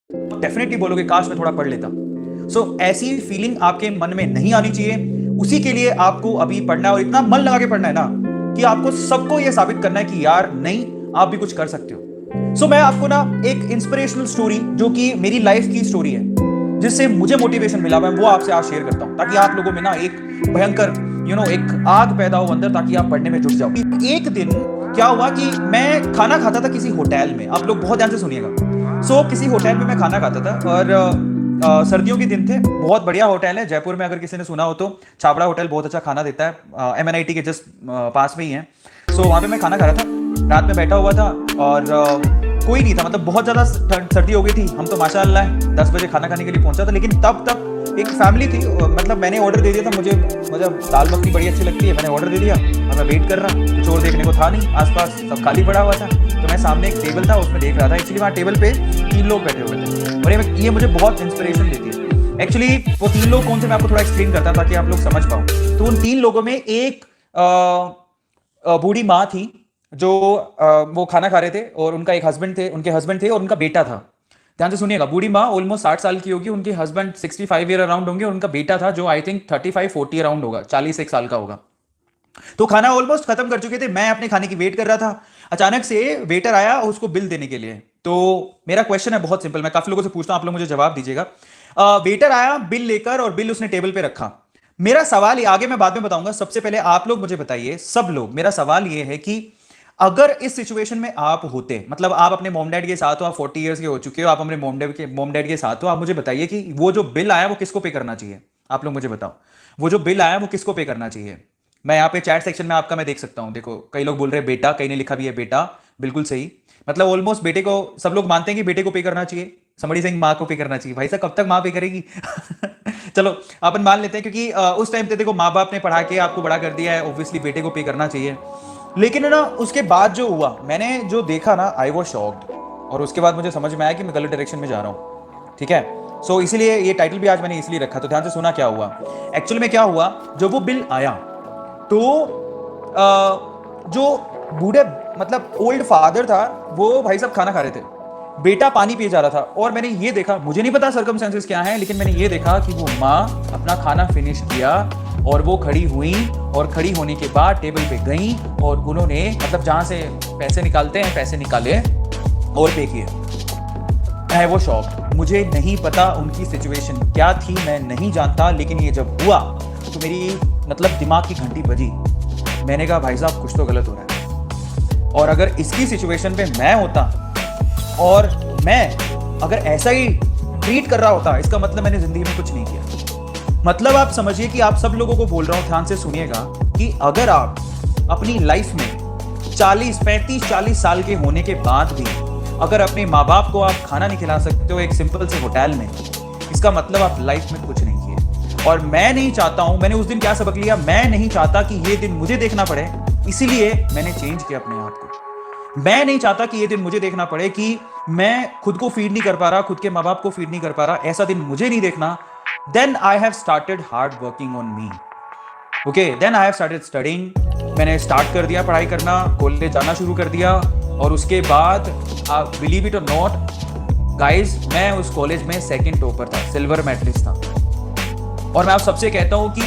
Definitely बोलोगे काश मैं थोड़ा पढ़ लेता। सो ऐसी फीलिंग आपके मन में नहीं आनी चाहिए। उसी के लिए आपको अभी पढ़ना है और इतना मन लगा के पढ़ना है ना कि आपको सबको यह साबित करना है कि यार नहीं, आप भी कुछ कर सकते हो। सो मैं आपको ना एक इंस्पिरेशनल स्टोरी जो कि मेरी लाइफ की स्टोरी है, जिससे मुझे मोटिवेशन मिला, मैं वो आपसे आज शेयर करता हूं, ताकि आप लोगों में ना एक भयंकर एक आग पैदा हो अंदर, ताकि आप पढ़ने में जुट जाओ। एक दिन क्या हुआ कि मैं खाना खाता था किसी होटल में। आप लोग बहुत ध्यान से सुनिएगा। सो किसी होटल में मैं खाना खाता था और सर्दियों के दिन थे। बहुत बढ़िया होटल है जयपुर में, अगर किसी ने सुना हो तो छाबड़ा होटल बहुत अच्छा खाना देता है, MNIT के जस्ट पास में ही है। सो वहां पे मैं खाना खा रहा था, रात में बैठा हुआ था और कोई नहीं था, मतलब बहुत ज्यादा सर्दी हो गई थी। हम तो माशाअल्लाह 10 बजे खाना खाने के लिए पहुंचा था, लेकिन तब तक एक फैमिली थी, मतलब मैंने ऑर्डर दे दिया था। मुझे मतलब दाल मखनी बड़ी अच्छी लगती है, मैंने ऑर्डर दे दिया और मैं वेट कर रहा, कुछ और देखने को था नहीं, आसपास सब खाली पड़ा हुआ था। तो मैं सामने एक टेबल था उसमें देख रहा था। एक्चुअली वहाँ टेबल पे 3 लोग बैठे हुए थे और ये मुझे बहुत इंस्पिरेशन देती है। एक्चुअली वो 3 लोग कौन थे मैं आपको थोड़ा एक्सप्लेन करता ताकि आप लोग समझ पाओ। तो उन 3 लोगों में एक बूढ़ी माँ थी जो वो खाना खा रहे थे और उनका एक हस्बैंड थे, उनके हस्बैंड थे और उनका बेटा था। ध्यान से सुनिएगा, बूढ़ी माँ ऑलमोस्ट 60 साल की होगी, उनके हस्बैंड 65 ईयर अराउंड होंगे और उनका बेटा था जो आई थिंक 35-40 अराउंड होगा, 40 साल का होगा। तो खाना ऑलमोस्ट खत्म कर चुके थे, मैं अपने खाने की वेट कर रहा था। अचानक से वेटर आया उसको बिल देने के लिए। तो मेरा क्वेश्चन है बहुत सिंपल, मैं काफी लोगों से पूछता हूं, आप लोग मुझे जवाब दीजिएगा। वेटर आया बिल लेकर और बिल उसने टेबल पे रखा। मेरा सवाल ये आगे मैं बाद में बताऊंगा, सबसे पहले आप लोग मुझे बताइए, सब लोग, मेरा सवाल ये है कि अगर इस सिचुएशन में आप होते, मतलब आप अपने मॉम डैड के साथ हो, आप 40 इयर्स के हो चुके हो, आप अपने मॉम डैड के साथ हो, आप मुझे बताइए कि वो जो बिल आया वो किसको पे करना चाहिए। आप लोग मुझे बताओ, वो जो बिल आया वो किसको पे करना चाहिए। मैं यहाँ पे चैट सेक्शन में आपका मैं देख सकता हूँ, देखो कई लोग बोल रहे हैं बेटा, कई ने लिखा भी है बेटा, बिल्कुल सही। मतलब ऑलमोस्ट बेटे को, सब लोग मानते हैं कि बेटे को पे करना चाहिए। समझी सिंह माँ को पे करना चाहिए। भाई साहब कब तक माँ पे करेगी? चलो अपन मान लेते हैं, क्योंकि उस टाइम पे देखो माँ बाप ने पढ़ा के आपको बड़ा कर दिया है, ऑब्वियसली बेटे को पे करना चाहिए। लेकिन ना उसके बाद जो हुआ, मैंने जो देखा ना, आई वॉज शॉक्ड। और उसके बाद मुझे समझ में आया कि मैं गलत डायरेक्शन में जा रहा हूँ। ठीक है, सो इसीलिए ये टाइटल भी आज मैंने इसलिए रखा। तो ध्यान से सुना क्या हुआ। एक्चुअली में क्या हुआ, जब वो बिल आया तो जो बूढ़े मतलब ओल्ड फादर था, वो भाई साहब खाना खा रहे थे, बेटा पानी पिए जा रहा था। और मैंने ये देखा, मुझे नहीं पता सर्कमस्टेंसेस क्या हैं, लेकिन मैंने ये देखा कि वो माँ अपना खाना फिनिश किया और वो खड़ी हुई और खड़ी होने के बाद टेबल पे गई और उन्होंने मतलब जहां से पैसे निकालते हैं पैसे निकाले और पे किए। मैं वो शॉक, मुझे नहीं पता उनकी सिचुएशन क्या थी, मैं नहीं जानता, लेकिन ये जब हुआ तो मेरी मतलब दिमाग की घंटी बजी। मैंने कहा भाई साहब कुछ तो गलत हो रहा है। और अगर इसकी सिचुएशन पे मैं होता और मैं अगर ऐसा ही ट्रीट कर रहा होता, इसका मतलब मैंने जिंदगी में कुछ नहीं किया। मतलब आप समझिए कि आप सब लोगों को बोल रहा हूं, ध्यान से सुनिएगा, कि अगर आप अपनी लाइफ में 35-40 साल के होने के बाद भी अगर अपने माँ बाप को आप खाना नहीं खिला सकते हो एक सिंपल से होटल में, इसका मतलब आप लाइफ में कुछ नहीं किए। और मैं नहीं चाहता हूं, मैंने उस दिन क्या सबक लिया, मैं नहीं चाहता कि ये दिन मुझे देखना पड़े, इसीलिए मैंने चेंज किया अपने आप को। मैं नहीं चाहता कि ये दिन मुझे देखना पड़े कि मैं खुद को फीड नहीं कर पा रहा, खुद के माँ बाप को फीड नहीं कर पा रहा, ऐसा दिन मुझे नहीं देखना। Then I have started hard working on me. Okay, then I have started studying. मैंने स्टार्ट कर दिया पढ़ाई करना, कॉलेज जाना शुरू कर दिया। और उसके बाद बिलीव इट और नॉट गाइज, मैं उस कॉलेज में सेकंड टॉपर था, सिल्वर मेडलिस्ट था। और मैं आप सबसे कहता हूं कि